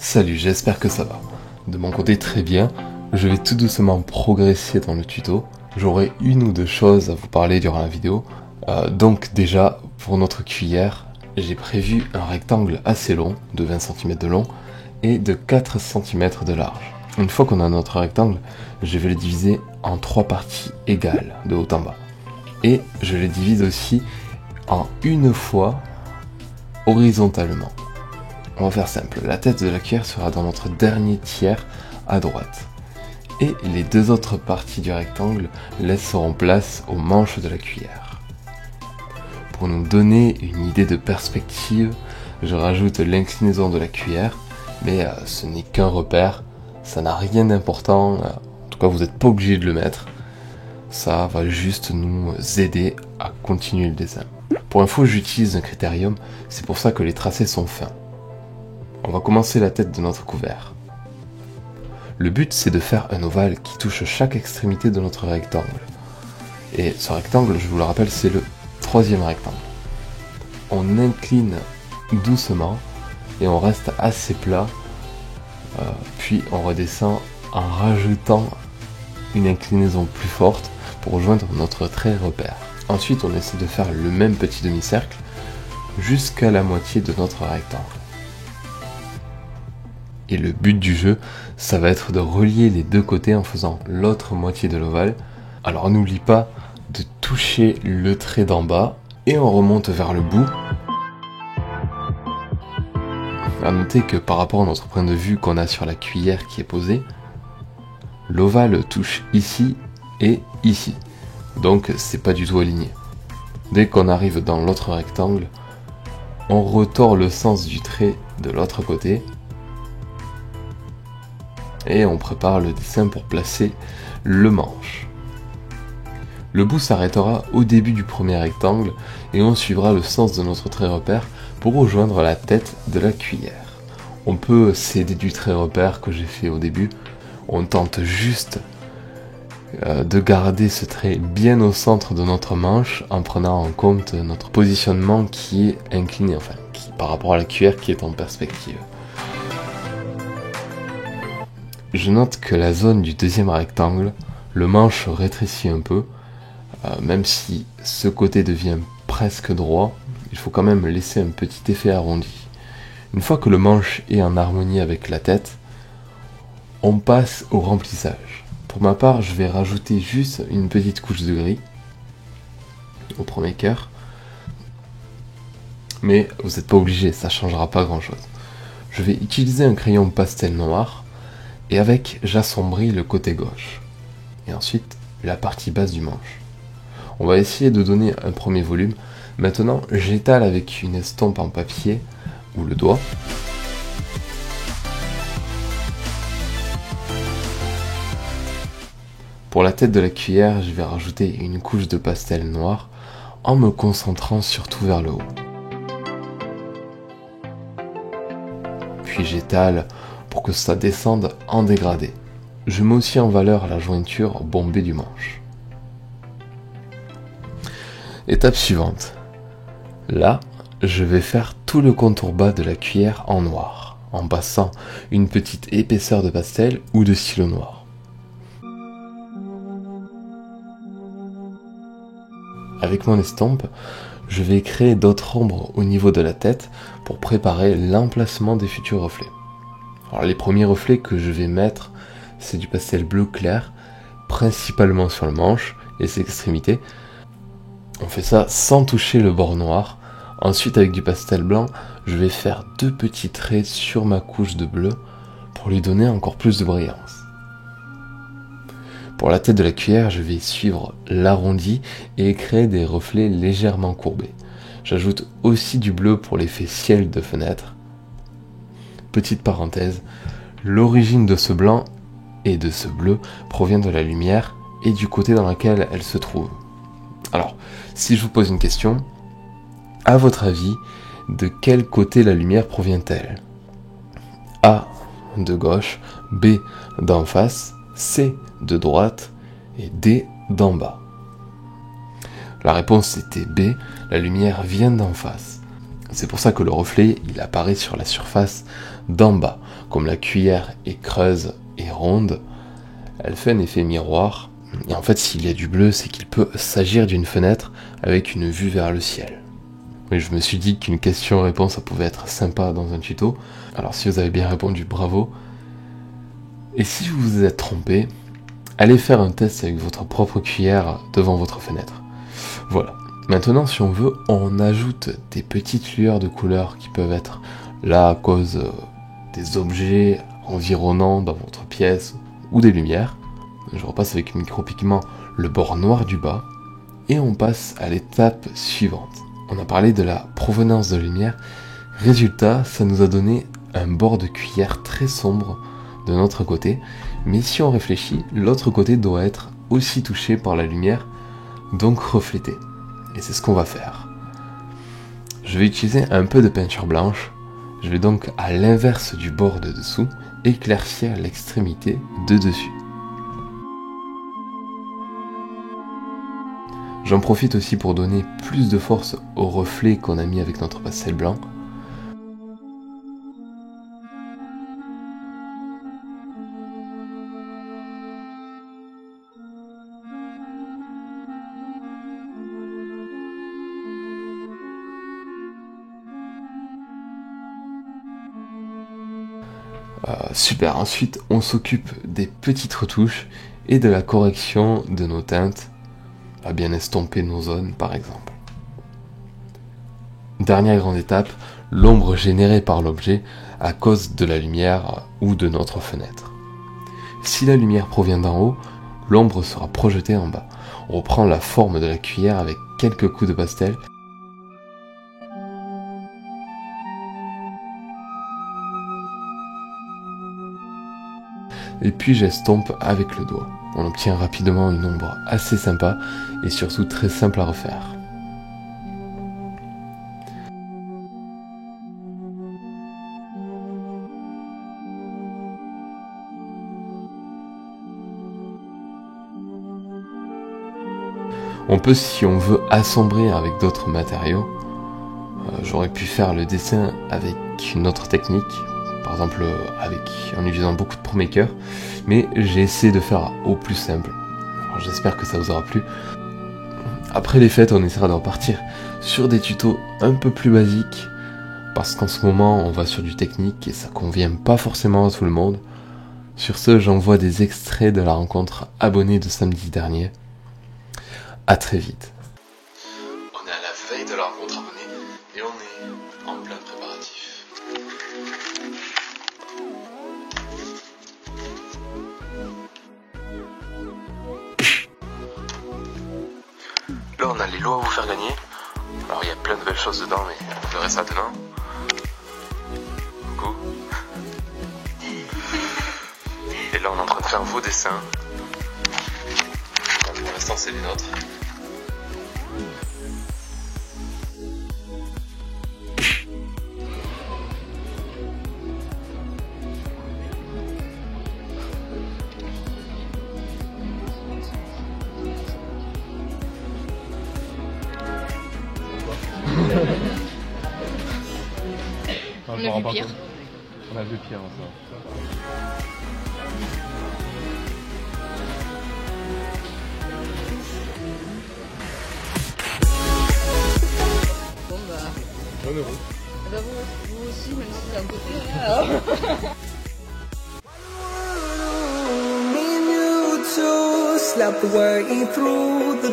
Salut, j'espère que ça va. De mon côté très bien, je vais tout doucement progresser dans le tuto. J'aurai une ou deux choses à vous parler durant la vidéo. Donc déjà, pour notre cuillère, j'ai prévu un rectangle assez long, de 20 cm de long, et de 4 cm de large. Une fois qu'on a notre rectangle, je vais le diviser en 3 parties égales, de haut en bas. Et je le divise aussi en une fois horizontalement. On va faire simple, la tête de la cuillère sera dans notre dernier tiers à droite. Et les deux autres parties du rectangle laisseront place aux manches de la cuillère. Pour nous donner une idée de perspective, je rajoute l'inclinaison de la cuillère, mais ce n'est qu'un repère, ça n'a rien d'important, en tout cas vous n'êtes pas obligé de le mettre. Ça va juste nous aider à continuer le dessin. Pour info, j'utilise un critérium, c'est pour ça que les tracés sont fins. On va commencer la tête de notre couvert. Le but, c'est de faire un ovale qui touche chaque extrémité de notre rectangle. Et ce rectangle, je vous le rappelle, c'est le troisième rectangle. On incline doucement et on reste assez plat, puis on redescend en rajoutant une inclinaison plus forte pour rejoindre notre trait repère. Ensuite, on essaie de faire le même petit demi-cercle jusqu'à la moitié de notre rectangle. Et le but du jeu, ça va être de relier les deux côtés en faisant l'autre moitié de l'ovale. Alors n'oublie pas de toucher le trait d'en bas et on remonte vers le bout. À noter que par rapport à notre point de vue qu'on a sur la cuillère qui est posée, l'ovale touche ici et ici. Donc c'est pas du tout aligné. Dès qu'on arrive dans l'autre rectangle, on retord le sens du trait de l'autre côté. Et on prépare le dessin pour placer le manche. Le bout s'arrêtera au début du premier rectangle et on suivra le sens de notre trait repère pour rejoindre la tête de la cuillère. On peut s'aider du trait repère que j'ai fait au début. On tente juste de garder ce trait bien au centre de notre manche en prenant en compte notre positionnement qui est incliné, enfin par rapport à la cuillère qui est en perspective. Je note que la zone du deuxième rectangle, le manche rétrécit un peu, même si ce côté devient presque droit, il faut quand même laisser un petit effet arrondi. Une fois que le manche est en harmonie avec la tête, on passe au remplissage. Pour ma part, je vais rajouter juste une petite couche de gris au premier cœur, mais vous n'êtes pas obligé, ça ne changera pas grand chose. Je vais utiliser un crayon pastel noir, et avec, j'assombris le côté gauche. Et ensuite, la partie basse du manche. On va essayer de donner un premier volume. Maintenant, j'étale avec une estompe en papier, ou le doigt. Pour la tête de la cuillère, je vais rajouter une couche de pastel noir, en me concentrant surtout vers le haut. Puis j'étale pour que ça descende en dégradé. Je mets aussi en valeur la jointure bombée du manche. Étape suivante. Là, je vais faire tout le contour bas de la cuillère en noir, en passant une petite épaisseur de pastel ou de stylo noir. Avec mon estompe, je vais créer d'autres ombres au niveau de la tête pour préparer l'emplacement des futurs reflets. Alors les premiers reflets que je vais mettre, c'est du pastel bleu clair, principalement sur le manche et ses extrémités. On fait ça sans toucher le bord noir. Ensuite, avec du pastel blanc, je vais faire deux petits traits sur ma couche de bleu pour lui donner encore plus de brillance. Pour la tête de la cuillère, je vais suivre l'arrondi et créer des reflets légèrement courbés. J'ajoute aussi du bleu pour l'effet ciel de fenêtre. Petite parenthèse, l'origine de ce blanc et de ce bleu provient de la lumière et du côté dans lequel elle se trouve. Alors, si je vous pose une question, à votre avis, de quel côté la lumière provient-elle? A de gauche, B d'en face, C de droite et D d'en bas. La réponse était B, la lumière vient d'en face. C'est pour ça que le reflet, il apparaît sur la surface d'en bas. Comme la cuillère est creuse et ronde, elle fait un effet miroir. Et en fait, s'il y a du bleu, c'est qu'il peut s'agir d'une fenêtre avec une vue vers le ciel. Mais je me suis dit qu'une question-réponse, ça pouvait être sympa dans un tuto. Alors si vous avez bien répondu, bravo. Et si vous vous êtes trompé, allez faire un test avec votre propre cuillère devant votre fenêtre. Voilà. Maintenant, si on veut, on ajoute des petites lueurs de couleur qui peuvent être là à cause des objets environnants dans votre pièce ou des lumières. Je repasse avec micropigment le bord noir du bas et on passe à l'étape suivante. On a parlé de la provenance de la lumière. Résultat, ça nous a donné un bord de cuillère très sombre de notre côté, mais si on réfléchit, l'autre côté doit être aussi touché par la lumière, donc reflété. Et c'est ce qu'on va faire. Je vais utiliser un peu de peinture blanche. Je vais donc, à l'inverse du bord de dessous, éclaircir l'extrémité de dessus. J'en profite aussi pour donner plus de force au reflet qu'on a mis avec notre pastel blanc. Super, ensuite on s'occupe des petites retouches et de la correction de nos teintes, à bien estomper nos zones par exemple. Dernière grande étape, l'ombre générée par l'objet à cause de la lumière ou de notre fenêtre. Si la lumière provient d'en haut, l'ombre sera projetée en bas. On reprend la forme de la cuillère avec quelques coups de pastel. Et puis j'estompe avec le doigt. On obtient rapidement une ombre assez sympa et surtout très simple à refaire. On peut, si on veut, assombrir avec d'autres matériaux. J'aurais pu faire le dessin avec une autre technique, par exemple en utilisant beaucoup de ProMaker, mais j'ai essayé de faire au plus simple. Alors, j'espère que ça vous aura plu. Après les fêtes, on essaiera de repartir sur des tutos un peu plus basiques, parce qu'en ce moment on va sur du technique et ça convient pas forcément à tout le monde. Sur ce, j'envoie des extraits de la rencontre abonnée de samedi dernier. À très vite. On est à la veille de la rencontre abonnée et on est en plein préparatif. Là, on a les lots à vous faire gagner. Alors, il y a plein de belles choses dedans, mais vous verrez ça demain. Coucou. Et là, on est en train de faire vos dessins. Pour l'instant, c'est les nôtres. On a vu pire. On a vu pire, ça. Bon bah... 1 euro. Bah vous aussi, même si c'est un peu pire. Slap the way through the